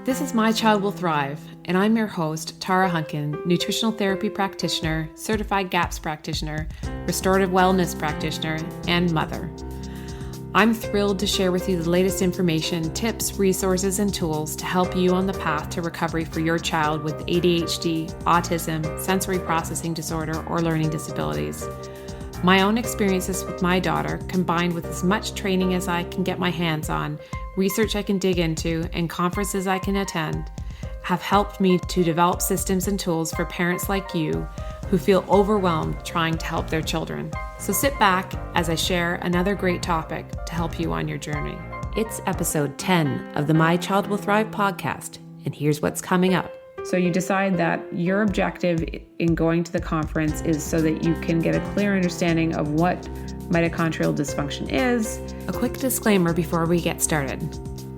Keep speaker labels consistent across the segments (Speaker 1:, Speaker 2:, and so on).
Speaker 1: This is My Child Will Thrive, and I'm your host, Tara Hunkin, nutritional therapy practitioner, certified GAPS practitioner, restorative wellness practitioner, and mother. I'm thrilled to share with you the latest information, tips, resources, and tools to help you on the path to recovery for your child with ADHD, autism, sensory processing disorder, or learning disabilities. My own experiences with my daughter, combined with as much training as I can get my hands on, research I can dig into, and conferences I can attend, have helped me to develop systems and tools for parents like you who feel overwhelmed trying to help their children. So sit back as I share another great topic to help you on your journey. It's episode 10 of the My Child Will Thrive podcast, and here's what's coming up. So you decide that your objective in going to the conference is so that you can get a clear understanding of what mitochondrial dysfunction is. A quick disclaimer before we get started.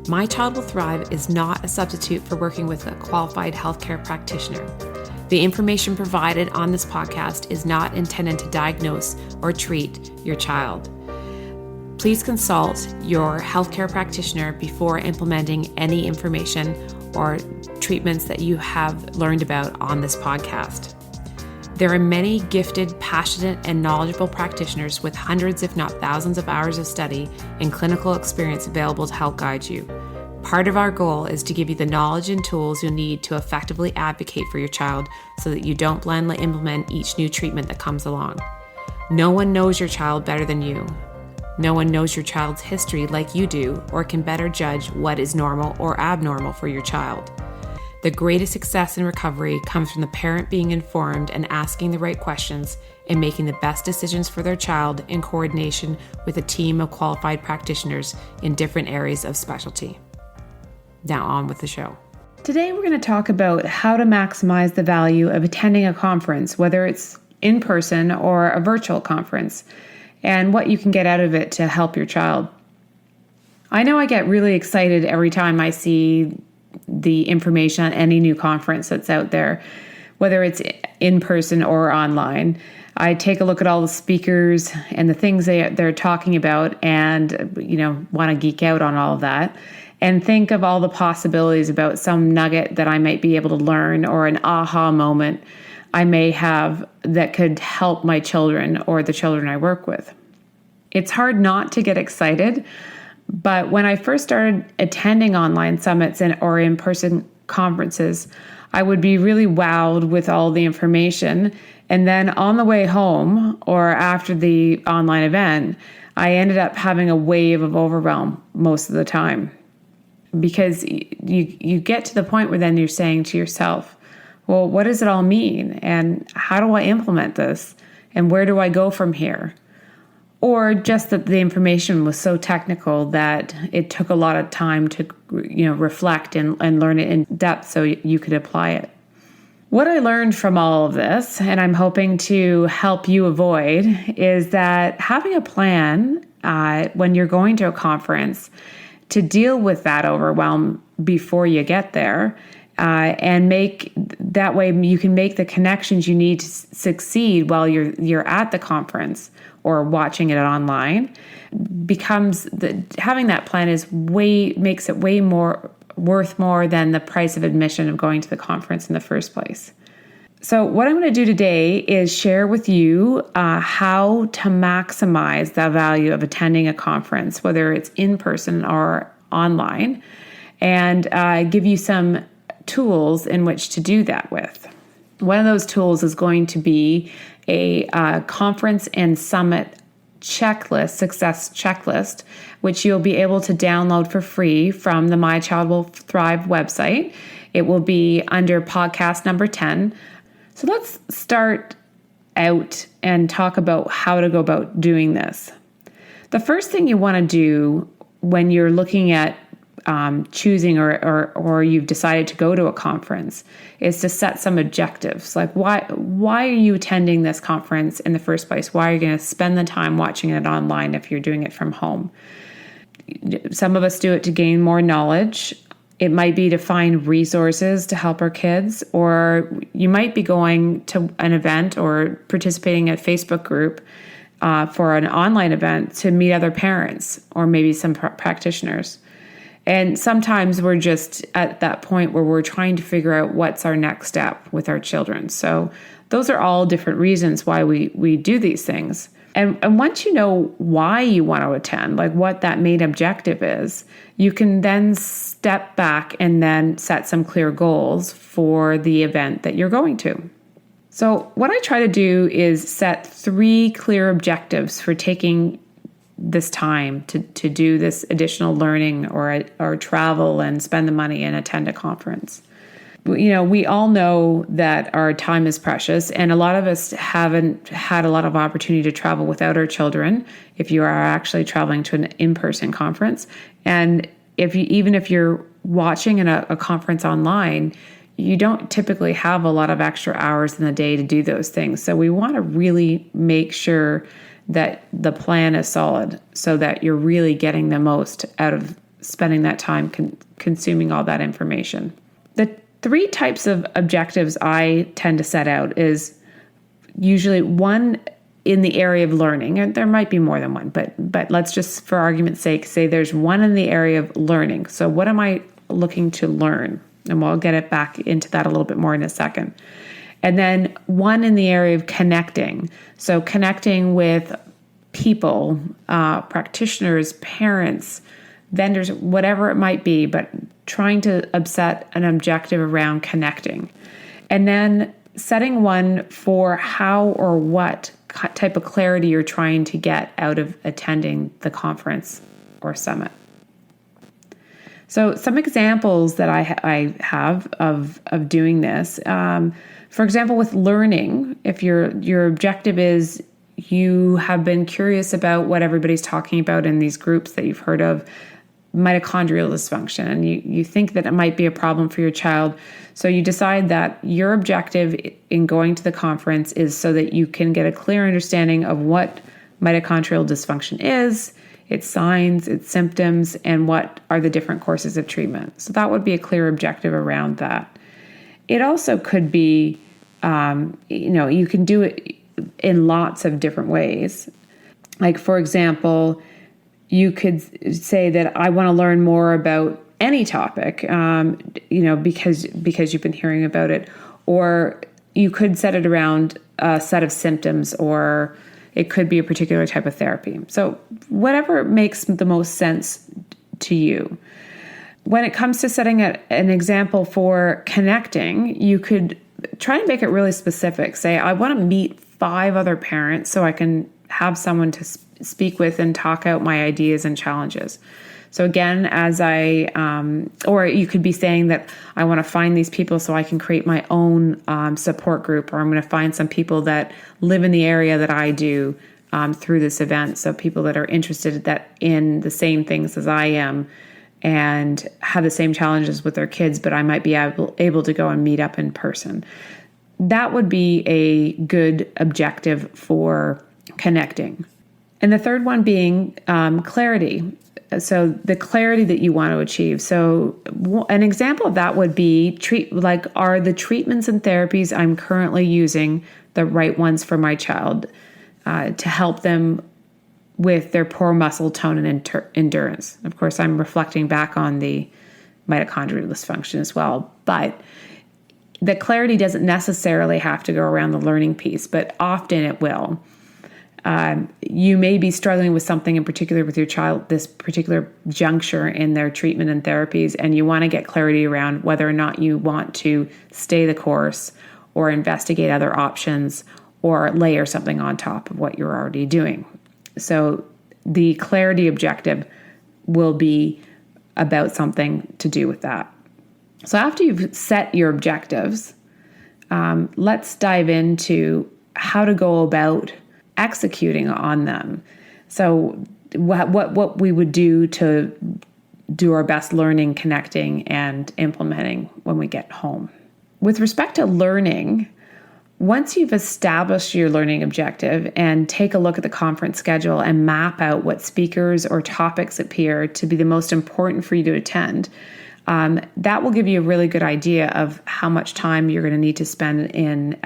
Speaker 1: My Child Will Thrive is not a substitute for working with a qualified healthcare practitioner. The information provided on this podcast is not intended to diagnose or treat your child. Please consult your healthcare practitioner before implementing any information or treatments that you have learned about on this podcast. There are many gifted, passionate, and knowledgeable practitioners with hundreds, if not thousands, of hours of study and clinical experience available to help guide you. Part of our goal is to give you the knowledge and tools you need to effectively advocate for your child so that you don't blindly implement each new treatment that comes along. No one knows your child better than you. No one knows your child's history like you do or can better judge what is normal or abnormal for your child. The greatest success in recovery comes from the parent being informed and asking the right questions and making the best decisions for their child in coordination with a team of qualified practitioners in different areas of specialty. Now on with the show. Today we're going to talk about how to maximize the value of attending a conference, whether it's in person or a virtual conference, and what you can get out of it to help your child. I know I get really excited every time I see the information on any new conference that's out there, whether it's in person or online. I take a look at all the speakers and the things they're talking about and, want to geek out on all of that and think of all the possibilities about some nugget that I might be able to learn or an aha moment I may have that could help my children or the children I work with. It's hard not to get excited, but when I first started attending online summits or in-person conferences, I would be really wowed with all the information. And then on the way home or after the online event, I ended up having a wave of overwhelm most of the time. Because you get to the point where then you're saying to yourself, well, what does it all mean? And how do I implement this? And where do I go from here? Or just that the information was so technical that it took a lot of time to, reflect and learn it in depth so you could apply it. What I learned from all of this, and I'm hoping to help you avoid, is that having a plan when you're going to a conference to deal with that overwhelm before you get there, and that way you can make the connections you need to succeed while you're at the conference or watching it online. Having that plan makes it way more worth more than the price of admission of going to the conference in the first place. So what I'm going to do today is share with you how to maximize the value of attending a conference, whether it's in person or online, and give you some tools in which to do that with. One of those tools is going to be a conference and summit success checklist, which you'll be able to download for free from the My Child Will Thrive website. It will be under podcast number 10. So let's start out and talk about how to go about doing this. The first thing you want to do when you're looking at choosing or you've decided to go to a conference is to set some objectives. Like why are you attending this conference in the first place? Why are you going to spend the time watching it online if you're doing it from home? Some of us do it to gain more knowledge. It might be to find resources to help our kids, or you might be going to an event or participating in a Facebook group for an online event to meet other parents or maybe some practitioners. And sometimes we're just at that point where we're trying to figure out what's our next step with our children. So those are all different reasons why we do these things. And once you know why you want to attend, like what that main objective is, you can then step back and then set some clear goals for the event that you're going to. So what I try to do is set 3 clear objectives for taking this time to do this additional learning or travel and spend the money and attend a conference. We all know that our time is precious, and a lot of us haven't had a lot of opportunity to travel without our children if you are actually traveling to an in-person conference. And even if you're watching a conference online, you don't typically have a lot of extra hours in the day to do those things. So we want to really make sure that the plan is solid so that you're really getting the most out of spending that time consuming all that information. The 3 types of objectives I tend to set out is usually one in the area of learning, and there might be more than one, but let's just, for argument's sake, say there's one in the area of learning. So what am I looking to learn? And we'll get it back into that a little bit more in a second. And then one in the area of connecting. So connecting with people, practitioners, parents, vendors, whatever it might be, but trying to set an objective around connecting. And then setting one for how or what type of clarity you're trying to get out of attending the conference or summit. So some examples that I have of doing this, for example, with learning, if your objective is you have been curious about what everybody's talking about in these groups that you've heard of, mitochondrial dysfunction, and you think that it might be a problem for your child. So you decide that your objective in going to the conference is so that you can get a clear understanding of what mitochondrial dysfunction is, its signs, its symptoms, and what are the different courses of treatment. So that would be a clear objective around that. It also could be, you can do it in lots of different ways. Like, for example, you could say that I want to learn more about any topic, because you've been hearing about it. Or you could set it around a set of symptoms, or it could be a particular type of therapy. So whatever makes the most sense to you. When it comes to setting an example for connecting, you could try and make it really specific. Say, I want to meet 5 other parents so I can have someone to speak with and talk out my ideas and challenges. So again, or you could be saying that I want to find these people so I can create my own support group, or I'm going to find some people that live in the area that I do through this event. So people that are interested in the same things as I am and have the same challenges with their kids, but I might be able to go and meet up in person. That would be a good objective for connecting. And the third one being clarity. So the clarity that you want to achieve. So an example of that would be are the treatments and therapies I'm currently using the right ones for my child to help them with their poor muscle tone and endurance. Of course, I'm reflecting back on the mitochondrial dysfunction as well, but the clarity doesn't necessarily have to go around the learning piece, but often it will. You may be struggling with something in particular with your child, this particular juncture in their treatment and therapies, and you want to get clarity around whether or not you want to stay the course or investigate other options or layer something on top of what you're already doing. So the clarity objective will be about something to do with that. So after you've set your objectives, let's dive into how to go about executing on them. So what we would do to do our best learning, connecting, and implementing when we get home. With respect to learning, once you've established your learning objective and take a look at the conference schedule and map out what speakers or topics appear to be the most important for you to attend, that will give you a really good idea of how much time you're going to need to spend in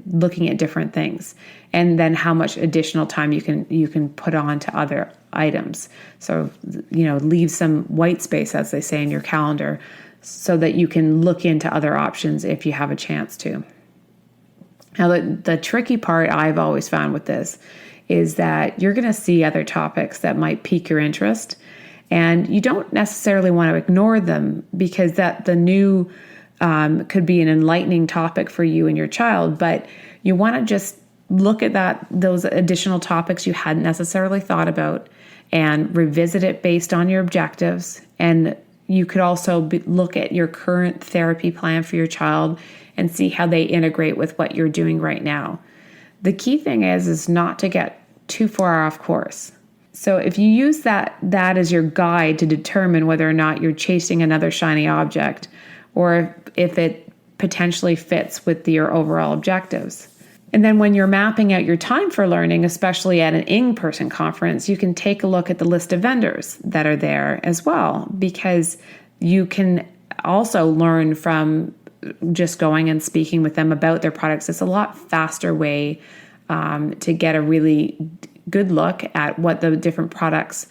Speaker 1: looking at different things, and then how much additional time you can put on to items. So, leave some white space, as they say, in your calendar so that you can look into other options if you have a chance to. Now, the tricky part I've always found with this is that you're going to see other topics that might pique your interest, and you don't necessarily want to ignore them because the new could be an enlightening topic for you and your child, but you want to just look at those additional topics you hadn't necessarily thought about and revisit it based on your objectives. And you could also look at your current therapy plan for your child and see how they integrate with what you're doing right now. The key thing is not to get too far off course. So if you use that as your guide to determine whether or not you're chasing another shiny object or if it potentially fits with your overall objectives. And then when you're mapping out your time for learning, especially at an in-person conference, you can take a look at the list of vendors that are there as well, because you can also learn from just going and speaking with them about their products. It's a lot faster way to get a really good look at what the different products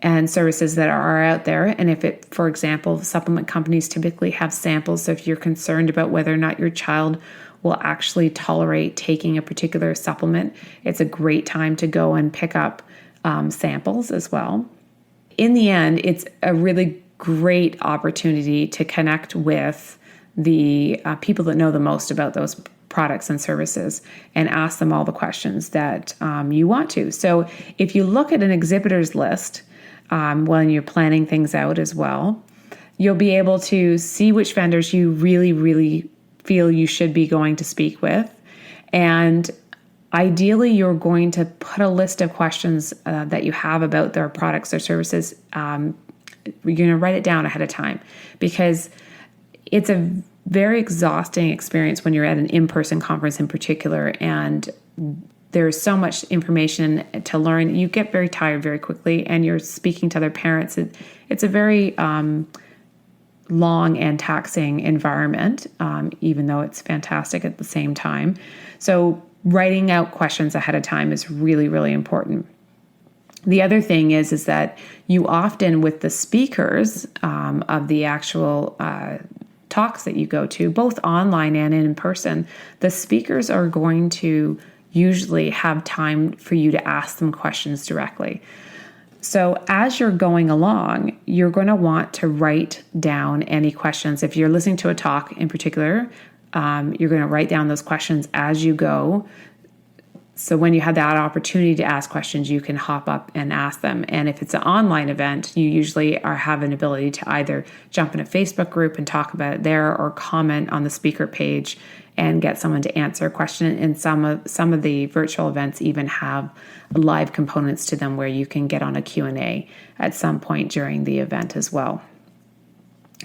Speaker 1: and services that are out there. And if it, for example, supplement companies typically have samples. So if you're concerned about whether or not your child will actually tolerate taking a particular supplement, it's a great time to go and pick up samples as well. In the end, it's a really great opportunity to connect with the people that know the most about those products and services and ask them all the questions that you want to. So if you look at an exhibitor's list when you're planning things out as well, you'll be able to see which vendors you really, really feel you should be going to speak with. And ideally, you're going to put a list of questions that you have about their products or services. You're going to write it down ahead of time, because it's a very exhausting experience when you're at an in-person conference in particular, and there's so much information to learn. You get very tired very quickly, and you're speaking to other parents. It's a very long and taxing environment, even though it's fantastic at the same time. So writing out questions ahead of time is really, really important. The other thing is that you often, with the speakers of the actual talks that you go to, both online and in person, the speakers are going to usually have time for you to ask them questions directly. So as you're going along, you're going to want to write down any questions. If you're listening to a talk in particular, you're going to write down those questions as you go. So when you have that opportunity to ask questions, you can hop up and ask them. And if it's an online event, you usually have an ability to either jump in a Facebook group and talk about it there, or comment on the speaker page and get someone to answer a question. And some of the virtual events even have live components to them where you can get on a Q&A at some point during the event as well.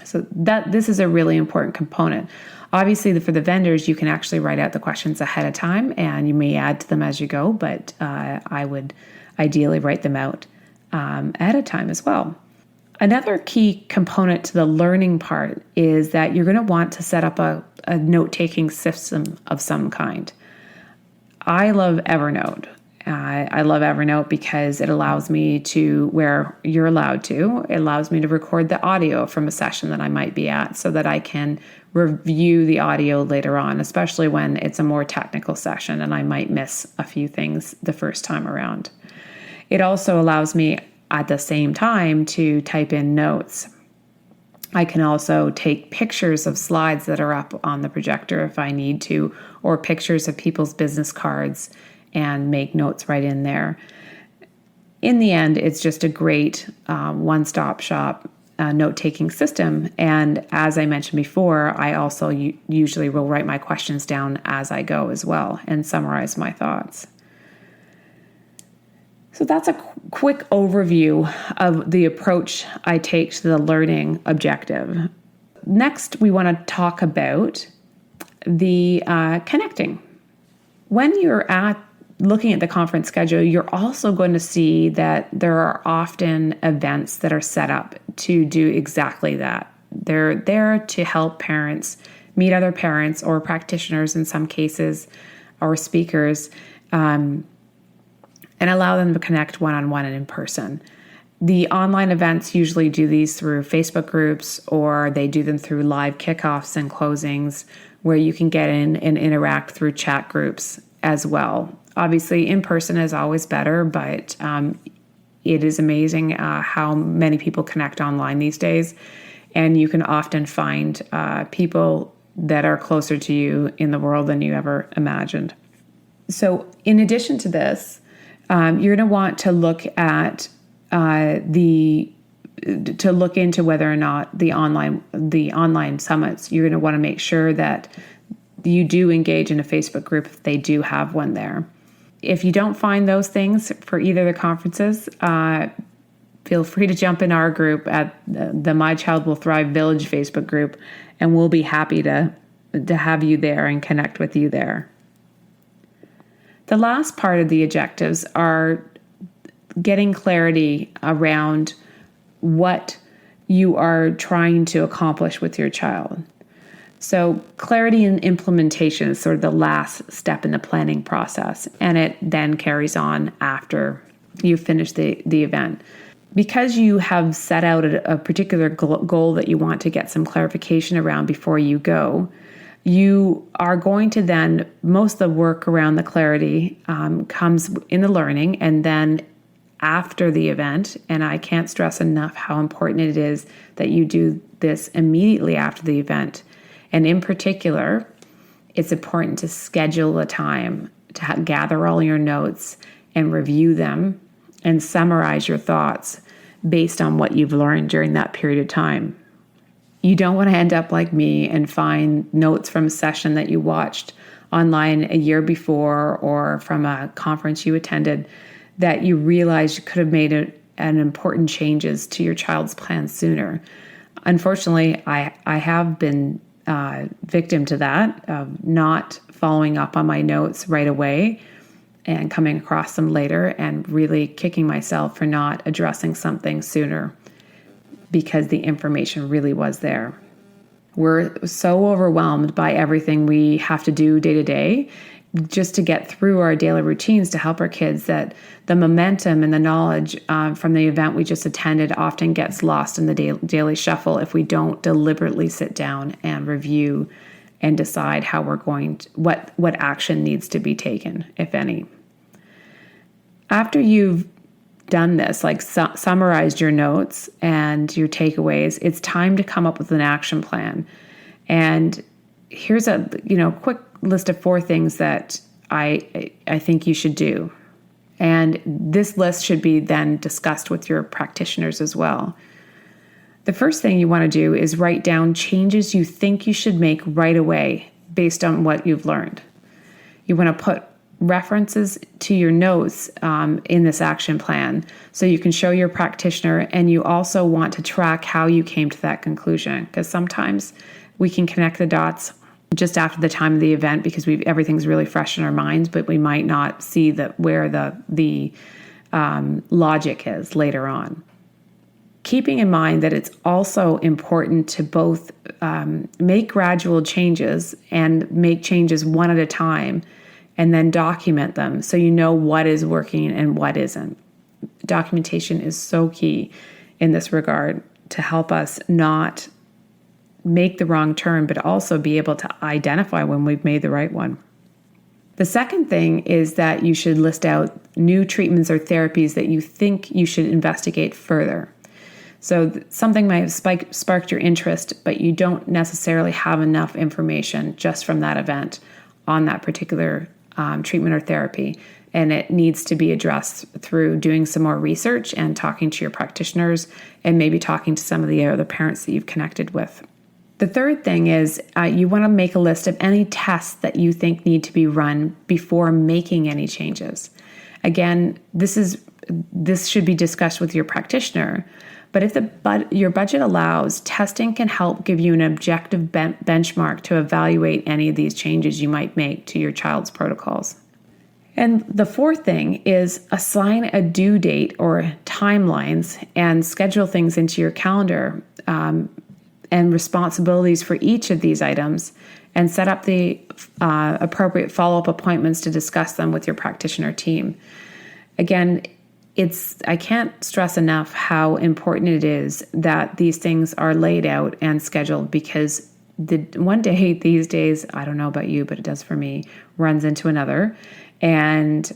Speaker 1: So this is a really important component. Obviously, for the vendors, you can actually write out the questions ahead of time, and you may add to them as you go, but I would ideally write them out ahead of time as well. Another key component to the learning part is that you're going to want to set up a note-taking system of some kind. I love Evernote. I love Evernote because it allows me to, where you're allowed to, it allows me to record the audio from a session that I might be at so that I can review the audio later on, especially when it's a more technical session and I might miss a few things the first time around. It also allows me at the same time to type in notes. I can also take pictures of slides that are up on the projector if I need to, or pictures of people's business cards, and make notes right in there. In the end, it's just a great one-stop shop note-taking system. And as I mentioned before, I also usually will write my questions down as I go as well and summarize my thoughts. So that's a quick overview of the approach I take to the learning objective. Next, we want to talk about the connecting. When you're looking at the conference schedule, you're also going to see that there are often events that are set up to do exactly that. They're there to help parents meet other parents or practitioners in some cases, or speakers, and allow them to connect one-on-one and in person. The online events usually do these through Facebook groups, or they do them through live kickoffs and closings where you can get in and interact through chat groups as well. Obviously, in person is always better, but it is amazing how many people connect online these days. And you can often find people that are closer to you in the world than you ever imagined. So in addition to this, you're going to want to look at to look into whether or not the online summits, you're going to want to make sure that you do engage in a Facebook group if they do have one there. If you don't find those things for either of the conferences, feel free to jump in our group at the My Child Will Thrive Village Facebook group, and we'll be happy to have you there and connect with you there. The last part of the objectives are getting clarity around what you are trying to accomplish with your child. So clarity and implementation is sort of the last step in the planning process, and it then carries on after you finish the event. Because you have set out a particular goal that you want to get some clarification around before you go, you are going to then, most of the work around the clarity comes in the learning, and then after the event, and I can't stress enough how important it is that you do this immediately after the event. And in particular, it's important to schedule a time to gather all your notes and review them and summarize your thoughts based on what you've learned during that period of time. You don't want to end up like me and find notes from a session that you watched online a year before or from a conference you attended that you realize you could have made an important changes to your child's plan sooner. Unfortunately, I have been victim to that, of not following up on my notes right away and coming across them later and really kicking myself for not addressing something sooner because the information really was there. We're so overwhelmed by everything we have to do day to day just to get through our daily routines to help our kids that the momentum and the knowledge from the event we just attended often gets lost in the daily shuffle if we don't deliberately sit down and review and decide how we're going to, what action needs to be taken, if any. After you've done this, like summarized your notes and your takeaways, it's time to come up with an action plan. And here's a quick list of 4 things that I think you should do. And this list should be then discussed with your practitioners as well. The first thing you want to do is write down changes you think you should make right away based on what you've learned. You want to put references to your notes in this action plan so you can show your practitioner, and you also want to track how you came to that conclusion, because sometimes we can connect the dots just after the time of the event because everything's really fresh in our minds, but we might not see where the logic is later on. Keeping in mind that it's also important to both make gradual changes and make changes one at a time, and then document them so you know what is working and what isn't. Documentation is so key in this regard to help us not make the wrong turn, but also be able to identify when we've made the right one. The second thing is that you should list out new treatments or therapies that you think you should investigate further. So something might have sparked your interest, but you don't necessarily have enough information just from that event on that particular treatment or therapy. And it needs to be addressed through doing some more research and talking to your practitioners and maybe talking to some of the other parents that you've connected with. The third thing is you want to make a list of any tests that you think need to be run before making any changes. Again, this should be discussed with your practitioner, but if your budget allows, testing can help give you an objective benchmark to evaluate any of these changes you might make to your child's protocols. And the fourth thing is assign a due date or timelines and schedule things into your calendar and responsibilities for each of these items, and set up the appropriate follow-up appointments to discuss them with your practitioner team. Again, I can't stress enough how important it is that these things are laid out and scheduled, because one day these days, I don't know about you, but it does for me, runs into another. And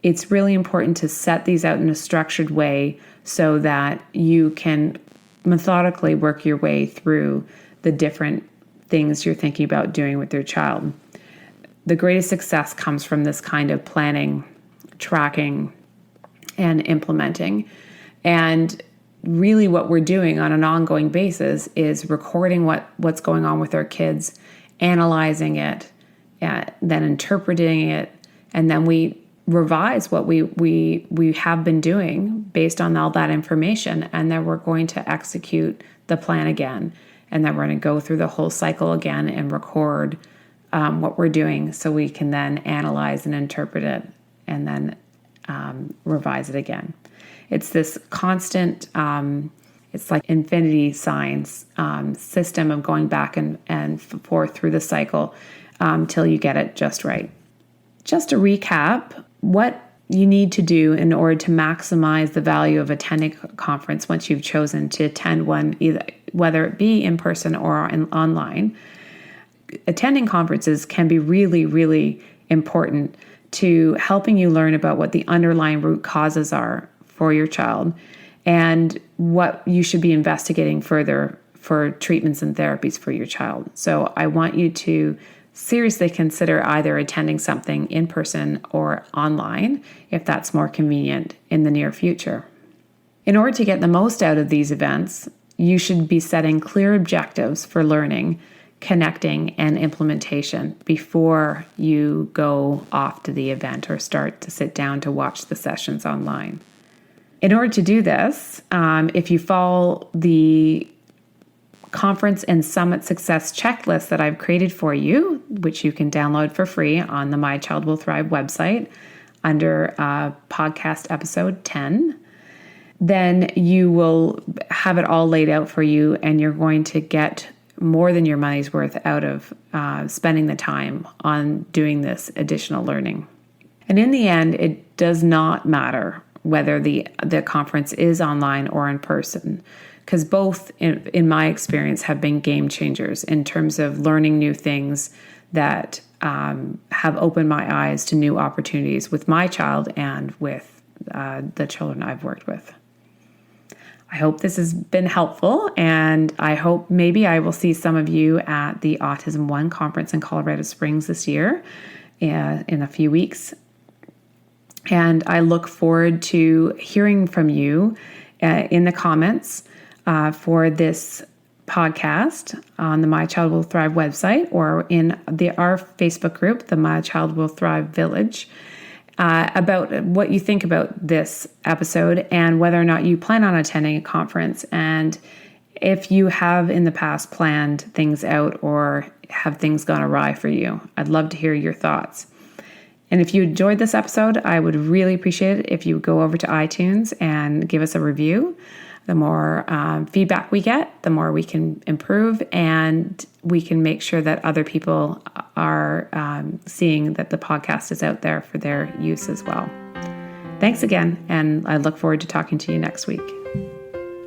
Speaker 1: it's really important to set these out in a structured way so that you can methodically work your way through the different things you're thinking about doing with your child. The greatest success comes from this kind of planning, tracking, and implementing. And really what we're doing on an ongoing basis is recording what's going on with our kids, analyzing it, then interpreting it, and then we revise what we have been doing based on all that information, and then we're going to execute the plan again, and then we're going to go through the whole cycle again and record what we're doing, so we can then analyze and interpret it, and then revise it again. It's this constant, it's like infinity signs system of going back and forth through the cycle till you get it just right. Just to recap, what you need to do in order to maximize the value of attending a conference once you've chosen to attend one, whether it be in person or online. Attending conferences can be really, really important to helping you learn about what the underlying root causes are for your child and what you should be investigating further for treatments and therapies for your child. So I want you to seriously consider either attending something in person or online if that's more convenient in the near future. In order to get the most out of these events, you should be setting clear objectives for learning, connecting, and implementation before you go off to the event or start to sit down to watch the sessions online. In order to do this, if you follow the conference and summit success checklist that I've created for you, which you can download for free on the My Child Will Thrive website under podcast episode 10, then you will have it all laid out for you, and you're going to get more than your money's worth out of spending the time on doing this additional learning. And in the end, it does not matter whether the conference is online or in person, because both, in my experience, have been game changers in terms of learning new things that have opened my eyes to new opportunities with my child and with the children I've worked with. I hope this has been helpful, and I hope maybe I will see some of you at the Autism One conference in Colorado Springs this year in a few weeks. And I look forward to hearing from you in the comments for this podcast on the My Child Will Thrive website or in our Facebook group, the My Child Will Thrive Village, about what you think about this episode and whether or not you plan on attending a conference, and if you have in the past planned things out or have things gone awry for you. I'd love to hear your thoughts. And if you enjoyed this episode, I would really appreciate it if you go over to iTunes and give us a review. The more feedback we get, the more we can improve, and we can make sure that other people are seeing that the podcast is out there for their use as well. Thanks again, and I look forward to talking to you next week.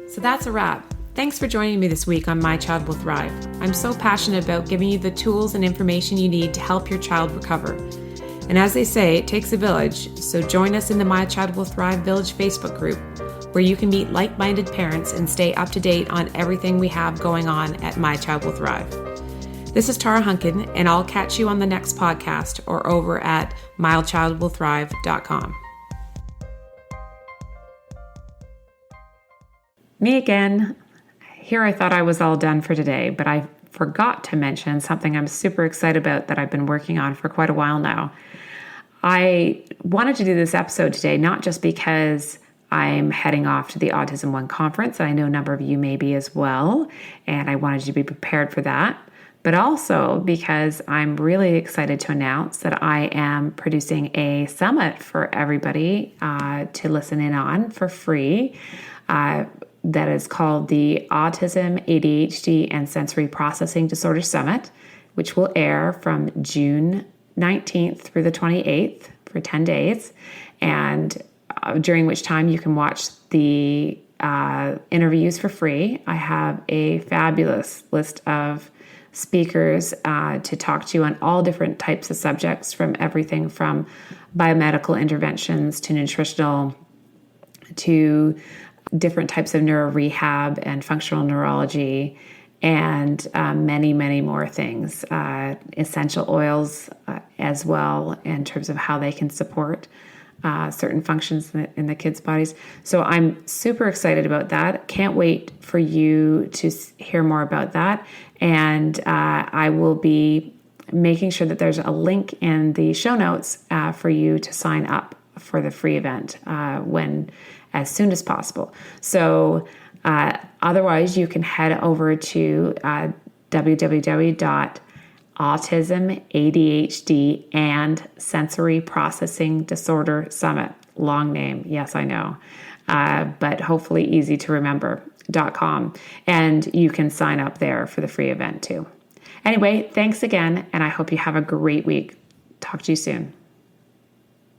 Speaker 1: So that's a wrap. Thanks for joining me this week on My Child Will Thrive. I'm so passionate about giving you the tools and information you need to help your child recover. And as they say, it takes a village, so join us in the My Child Will Thrive Village Facebook group, where you can meet like-minded parents and stay up to date on everything we have going on at My Child Will Thrive. This is Tara Hunkin, and I'll catch you on the next podcast or over at mychildwillthrive.com. Me again. Here I thought I was all done for today, but I forgot to mention something I'm super excited about that I've been working on for quite a while now. I wanted to do this episode today, not just because I'm heading off to the Autism One conference, and I know a number of you may be as well, and I wanted you to be prepared for that, but also because I'm really excited to announce that I am producing a summit for everybody to listen in on for free. That is called the Autism, ADHD, and Sensory Processing Disorder Summit, which will air from June 19th through the 28th for 10 days. And during which time you can watch the interviews for free. I have a fabulous list of speakers to talk to you on all different types of subjects, from everything from biomedical interventions to nutritional to different types of neuro rehab and functional neurology, and many, many more things. Essential oils as well, in terms of how they can support certain functions in the kids' bodies. So I'm super excited about that. Can't wait for you to hear more about that. And I will be making sure that there's a link in the show notes for you to sign up for the free event as soon as possible. So otherwise, you can head over to www.Autism, ADHD, and Sensory Processing Disorder Summit. Long name, yes, I know, but hopefully easy to remember, .com. And you can sign up there for the free event too. Anyway, thanks again, and I hope you have a great week. Talk to you soon.